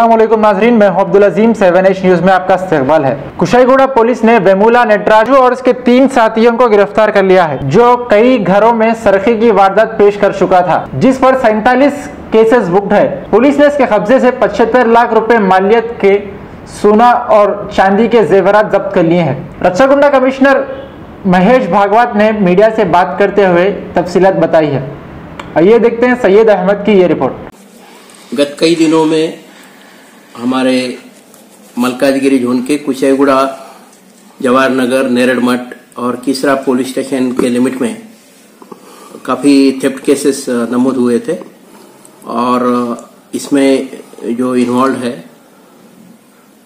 अस्सलाम वालेकुम नाजरीन, मैं हूं अब्दुल अजीम। 7H न्यूज में आपका इस्तकबाल है। कुशाईगुड़ा पुलिस ने वेमुला नटराजू और उसके 3 साथियों को गिरफ्तार कर लिया है, जो कई घरों में सरखे की वारदात पेश कर चुका था, जिस पर 47 केसेस बुक्ड है। पुलिस ने इसके कब्जे से 75 लाख रुपए मालियत के सोना और चांदी के जेवरात जब्त कर लिए हैं। रच्चाकुंडा कमिश्नर महेश भागवत ने मीडिया से बात करते हुए तफसीलात बताई है। आइए देखते हैं सैयद अहमद की ये रिपोर्ट। गत कई दिनों में हमारे मलकाजगिरी जोन के कुशाईगुड़ा, जवाहर नगर, नेरड़ मठ और किसरा पुलिस स्टेशन के लिमिट में काफ़ी थेफ्ट केसेस नमूद हुए थे और इसमें जो इन्वॉल्व है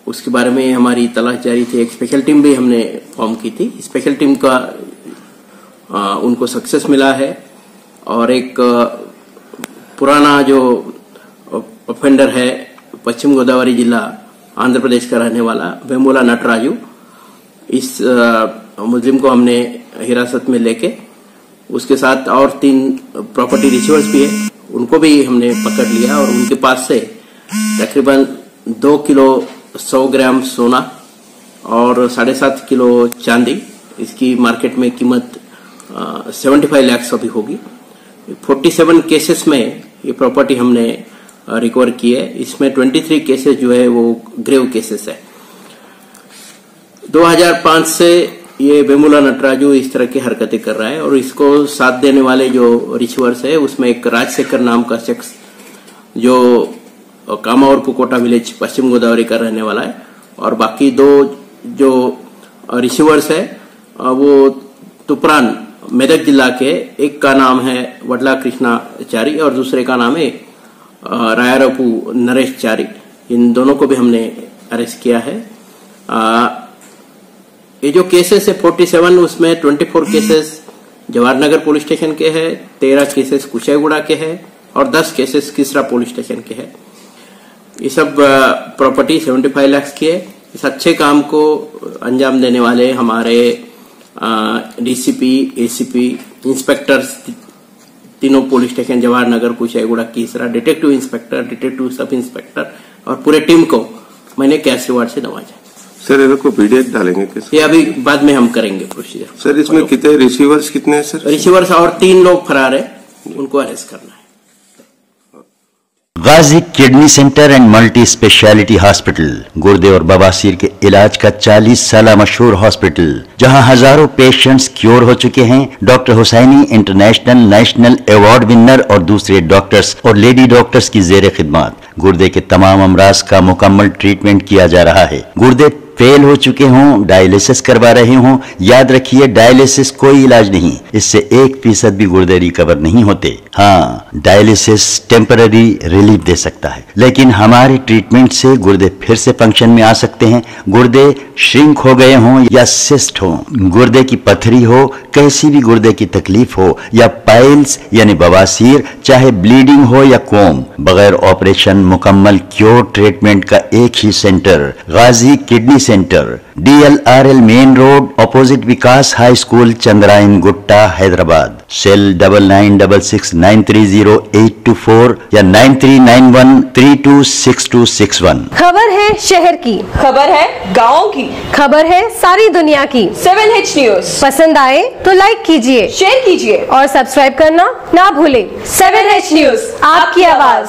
उसके बारे में हमारी तलाश जारी थी। एक स्पेशल टीम भी हमने फॉर्म की थी। स्पेशल टीम का उनको सक्सेस मिला है और एक पुराना जो ऑफेंडर है पश्चिम गोदावरी जिला आंध्र प्रदेश का रहने वाला वेमुला नटराजू, इस मुजरिम को हमने हिरासत में लेके उसके साथ और 3 प्रॉपर्टी रिसीवर्स भी है, उनको भी हमने पकड़ लिया और उनके पास से तकरीबन 2 किलो 100 ग्राम सोना और 7.5 किलो चांदी, इसकी मार्केट में कीमत 75 लाख अभी होगी। 47 केसेस में ये प्रॉपर्टी हमने रिकवर की है। इसमें 23 केसेस जो है वो ग्रेव केसेस है। 2005 से ये वेमुला नटराजू इस तरह की हरकतें कर रहा है और इसको साथ देने वाले जो रिसीवर्स है उसमें एक राजशेखर नाम का शख्स जो कामा और पुकोटा विलेज पश्चिम गोदावरी का रहने वाला है और बाकी 2 जो रिसीवर्स है वो तुपरान मेदक जिला के, एक का नाम है वडला कृष्णाचारी और दूसरे का नाम है रायारपू नरेश चारी। इन दोनों को भी हमने अरेस्ट किया है। ये जो केसेस है 47, उसमें 24 केसेस जवाहरनगर पुलिस स्टेशन के हैं, 13 केसेस कुशाईगुड़ा के हैं और 10 केसेस किसरा पुलिस स्टेशन के हैं। ये सब प्रॉपर्टी 75 लाख की है। इस अच्छे काम को अंजाम देने वाले हमारे डीसीपी, एसीपी, इंस्पेक्टर्स, तीनों police station Jawahar Nagar, Kushaiguda, Keesara, detective inspector, detective sub inspector और पूरे टीम को मैंने कैश रिवार्ड से नवाजा। सर इनको पीडीएफ डालेंगे कैसे? ये अभी बाद में हम करेंगे प्रोसीजर। सर इसमें कितने रिसीवर्स कितने हैं सर? रिसीवर्स और 3 लोग फरार है, उनको अरेस्ट करना है। Ghazi kidney centre and multi speciality hospital, गुर्दे और बवासीर के इलाज का 40 साल मशहूर हॉस्पिटल, जहां हजारों पेशेंट्स क्योर हो चुके हैं। Doctor Husaini international national award winner और दूसरे डॉक्टर्स और लेडी डॉक्टर्स की जेर खिदमत गुर्दे के तमाम अमराज का मुकम्मल ट्रीटमेंट किया जा रहा है। गुर्दे फेल हो चुके हों, डायलिसिस करवा रहे हों, याद रखिए डायलिसिस कोई इलाज नहीं, इससे 1% भी गुर्दे रिकवर नहीं होते। हाँ, डायलिसिस टेम्पररी रिलीफ दे सकता है, लेकिन हमारे ट्रीटमेंट से गुर्दे फिर से फंक्शन में आ सकते हैं। गुर्दे श्रिंक हो गए हों या सिस्ट हो, गुर्दे की पथरी हो, कैसी भी गुर्दे की तकलीफ हो या पाइल्स यानी बवासीर, चाहे ब्लीडिंग हो या कोम, बगैर ऑपरेशन मुकम्मल क्योर ट्रीटमेंट का एक ही centre, Ghazi kidney centre, DLRL main road, opposite Vikas high school, Chandrayan Gutta, Hyderabad. Cell 9966930824 या 9391326261। खबर है शहर की, खबर है गाँव की, खबर है सारी दुनिया की। 7H न्यूज पसंद आए तो लाइक कीजिए, शेयर कीजिए और सब्सक्राइब करना ना भूले। 7H न्यूज, आपकी आवाज।